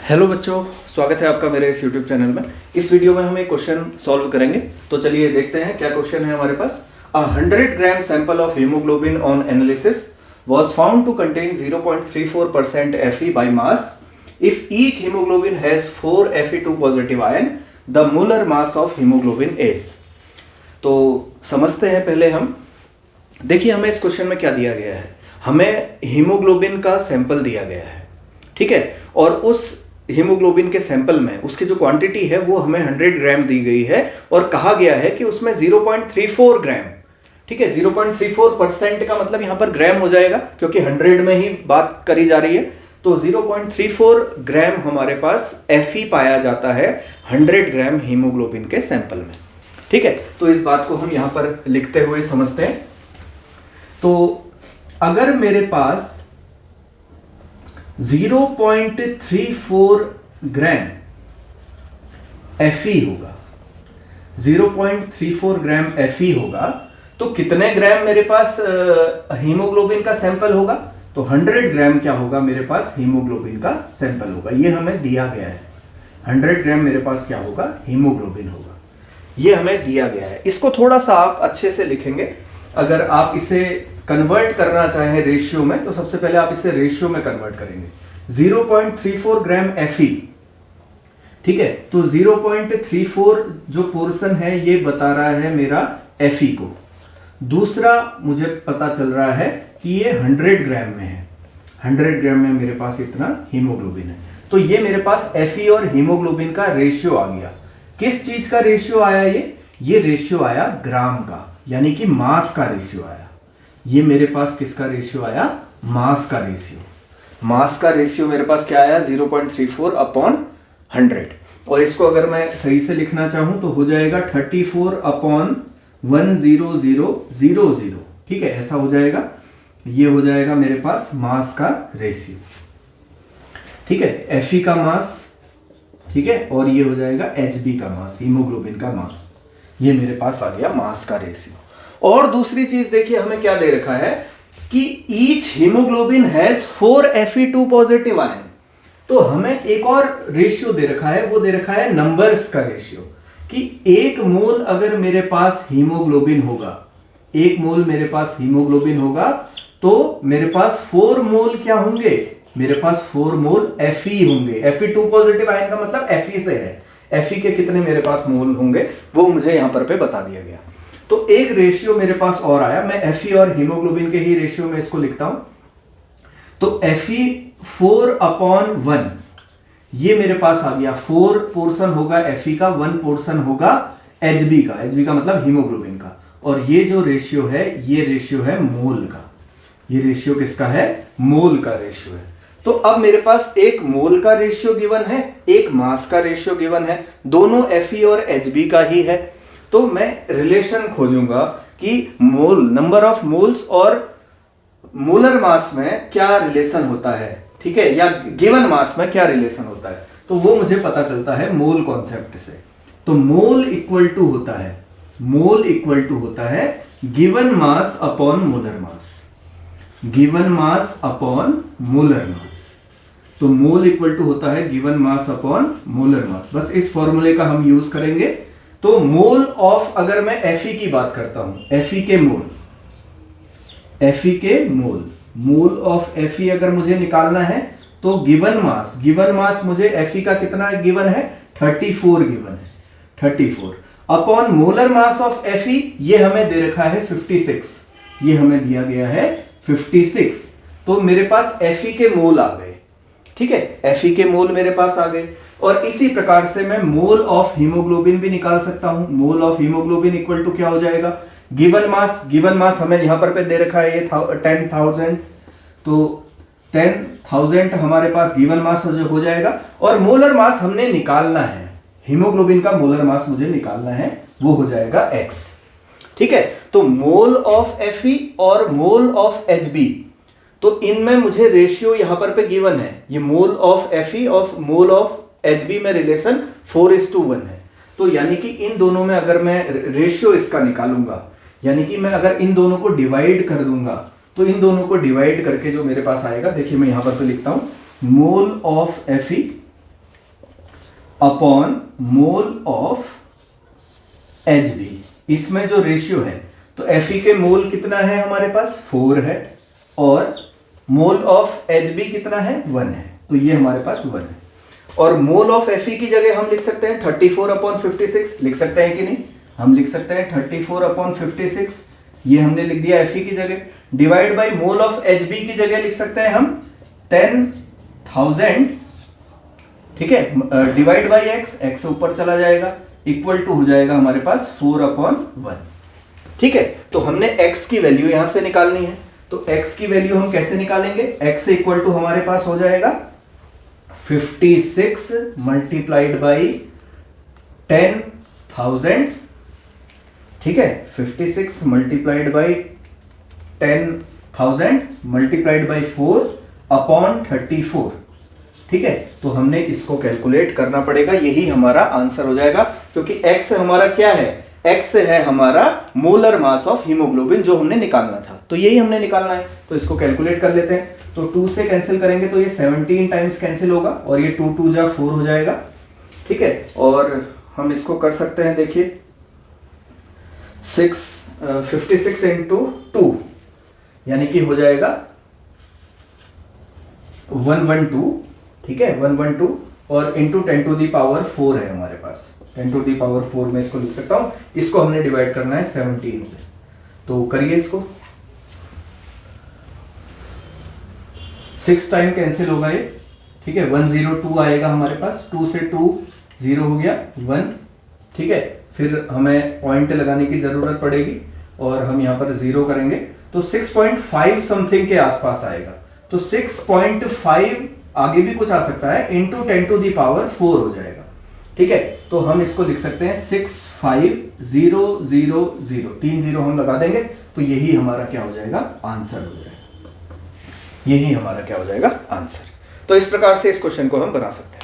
Hello बच्चों, स्वागत है आपका मेरे इस यूट्यूब चैनल में। इस वीडियो में हम एक क्वेश्चन सॉल्व करेंगे। तो चलिए देखते हैं क्या क्वेश्चन है हमारे पास। 100 gram sample of haemoglobin on analysis was found to contain 0.34% Fe by mass. If each hemoglobin has 4 Fe2 positive ion, the molar mass of hemoglobin is। तो समझते हैं पहले हम। देखिए हमें इस क्वेश्चन में क्या दिया गया है। हमें हीमोग्लोबिन का सैंपल दिया गया है, ठीक है, और उस हीमोग्लोबिन के सैंपल में उसकी जो क्वांटिटी है वो हमें 100 ग्राम दी गई है और कहा गया है कि उसमें 0.34 ग्राम, ठीक है, 0.34% का मतलब यहां पर ग्राम हो जाएगा क्योंकि 100 में ही बात करी जा रही है। तो 0.34 ग्राम हमारे पास Fe पाया जाता है 100 ग्राम हीमोग्लोबिन के सैंपल में, ठीक है। तो इस बात को हम यहां पर लिखते हुए समझते हैं। तो अगर मेरे पास 0.34 ग्राम Fe होगा, 0.34 ग्राम Fe होगा, तो कितने ग्राम मेरे पास हीमोग्लोबिन का सैंपल होगा? तो 100 ग्राम क्या होगा मेरे पास हीमोग्लोबिन का सैंपल होगा। ये हमें दिया गया है, 100 ग्राम मेरे पास क्या होगा? हीमोग्लोबिन होगा। ये हमें दिया गया है। इसको थोड़ा सा आप अच्छे से लिखेंगे। अगर आप इसे कन्वर्ट करना चाहें रेशियो में तो सबसे पहले आप इसे रेशियो में कन्वर्ट करेंगे। 0.34 ग्राम Fe, ठीक है, तो 0.34 जो पोर्शन है ये बता रहा है मेरा Fe को। दूसरा मुझे पता चल रहा है कि ये 100 ग्राम में है, 100 ग्राम में मेरे पास इतना हीमोग्लोबिन है। तो ये मेरे पास Fe और हीमोग्लोबिन का रेशियो आ गया। किस चीज का रेशियो आया? ये रेशियो आया ग्राम का, यानी कि मास का रेशियो आया। ये मेरे पास किसका रेशियो आया? मास का रेशियो। मास का रेशियो मेरे पास क्या आया? 0.34 अपॉन 100। और इसको अगर मैं सही से लिखना चाहूं तो हो जाएगा 34 अपॉन 10000, ठीक है, ऐसा हो जाएगा। ये हो जाएगा मेरे पास मास का रेशियो, ठीक है, Fe का मास, ठीक है, और ये हो जाएगा Hb का मास, हीमोग्लोबिन का मास। ये मेरे पास आ गया मास का रेशियो। और दूसरी चीज देखिए हमें क्या दे रखा है कि each haemoglobin has 4 Fe2 positive ion. तो हमें एक और रेशियो दे रखा है, वो दे रखा है नंबर्स का रेशियो, कि एक मोल अगर मेरे पास हीमोग्लोबिन होगा, एक मोल मेरे पास हीमोग्लोबिन होगा तो मेरे पास 4 मोल क्या होंगे? मेरे पास 4 मोल Fe होंगे। Fe2 पॉजिटिव आयन का मतलब Fe से है। Fe के कितने मेरे पास मोल होंगे वो मुझे यहां पर पे बता दिया गया। तो एक रेशियो मेरे पास और आया। मैं Fe और हीमोग्लोबिन के ही रेशियो में इसको लिखता हूं। तो Fe 4 अपॉन 1, ये मेरे पास आ गया। 4 पोर्शन होगा Fe का, 1 पोर्शन होगा Hb का। Hb का मतलब हीमोग्लोबिन का। और ये जो रेशियो है ये रेशियो है मोल का। ये रेशियो किसका है? मोल का रेशियो है। तो अब मेरे पास एक मोल का रेशियो गिवन है, एक मास का रेशियो गिवन है, दोनों Fe और Hb का ही है। तो मैं रिलेशन खोजूंगा कि मोल, नंबर ऑफ मोल्स और मोलर मास में क्या रिलेशन होता है, ठीक है, या गिवन मास में क्या रिलेशन होता है। तो वो मुझे पता चलता है मोल कॉन्सेप्ट से। तो मोल इक्वल टू होता है, मोल इक्वल टू होता है given mass upon molar mass, given mass upon molar mass. तो मोल इक्वल टू होता है given mass upon molar mass. बस इस फॉर्मूले का हम यूज करेंगे। तो मोल ऑफ, अगर मैं Fe की बात करता हूं, Fe के मोल, Fe के मोल, मोल ऑफ Fe अगर मुझे निकालना है तो गिवन मास मुझे Fe का कितना गिवन है? 34 गिवन है, 34 upon molar mass of Fe, ये हमें दे रखा है 56, ये हमें दिया गया है 56। तो मेरे पास Fe के मोल आ गए, ठीक है, Fe के मोल मेरे पास आ गए। और इसी प्रकार से मैं मोल ऑफ हीमोग्लोबिन भी निकाल सकता हूं। Mole of haemoglobin equal to क्या हो जाएगा? गिवन मास हमें यहां पर पे दे रखा है ये 10,000, तो 10,000 हमारे पास गिवन मास हो जाएगा। और मोलर मास हमने निकालना है, हीमोग्लोबिन का मोलर मास मुझे निकालना है, वो हो जाएगा X, ठीक है। तो मोल ऑफ Fe और मोल ऑफ Hb, तो इनमें मुझे रेशियो यहां पर पे गिवन है। ये मोल ऑफ Fe और मोल ऑफ Hb में रिलेशन 4:1 है। तो यानी कि इन दोनों में अगर मैं रेशियो इसका निकालूंगा, यानी कि मैं अगर इन दोनों को डिवाइड कर दूंगा तो इन दोनों को डिवाइड करके जो मेरे पास आएगा, देखिए मैं यहां पर तो लिखता हूं mole of Fe upon mole of Hb। इसमें जो रेशियो है तो Fe के मोल कितना है हमारे पास 4 है और मोल ऑफ Hb कितना है 1 है, तो ये हमारे पास 1 है। और मोल ऑफ Fe की जगह हम लिख सकते हैं 34/56, लिख सकते हैं कि नहीं? हम लिख सकते हैं 34/56, ये हमने लिख दिया Fe की जगह। Divide by mole of Hb की जगह लिख सकते हैं हम 10,000, ठीक है, डिवाइड बाय x ऊपर चला जाएगा, इक्वल टू हो जाएगा हमारे पास 4/1। ठीक है, तो हमने x की वैल्यू यहां से निकालनी है, तो x की वैल्यू हम कैसे निकालेंगे? x इक्वल टू हमारे पास हो जाएगा 56 मल्टीप्लाइड बाई 10,000, ठीक है, 56 multiplied by 10,000 multiplied by 4 upon 34, ठीक है। तो हमने इसको कैलकुलेट करना पड़ेगा, यही हमारा आंसर हो जाएगा, क्योंकि x हमारा क्या है? x है हमारा मोलर मास ऑफ हीमोग्लोबिन जो हमने निकालना था, तो यही हमने निकालना है। तो इसको कैलकुलेट कर लेते हैं। तो 2 से कैंसिल करेंगे तो ये 17 टाइम्स कैंसिल होगा और ये 2 2 जा 4 हो जाएगा, ठीक है। और हम इसको कर सकते हैं, देखिए 56 इंटू 2 यानी कि हो जाएगा 112, ठीक है, 112 और इंटू 10 टू दी पावर 4 है हमारे पास, 10 टू दी पावर 4 में इसको लिख सकता हूं। इसको हमने डिवाइड करना है 17 से, तो करिए इसको। 6 टाइम कैंसिल होगा ये, ठीक है, 102 आएगा हमारे पास, 2 से 2 0 हो गया 1, ठीक है। फिर हमें पॉइंट लगाने की जरूरत पड़ेगी और हम यहां पर 0 करेंगे तो 6.5 समथिंग के आसपास आएगा। तो 6.5 आगे भी कुछ आ सकता है, इंटू 10 टू दी पावर 4 हो जाएगा, ठीक है। तो हम इसको लिख सकते हैं 65000, 3 0 हम लगा देंगे, तो यही हमारा क्या हो जाएगा? आंसर हो जाएगा, यही हमारा क्या हो जाएगा? आंसर। तो इस प्रकार से इस क्वेश्चन को हम बना सकते हैं।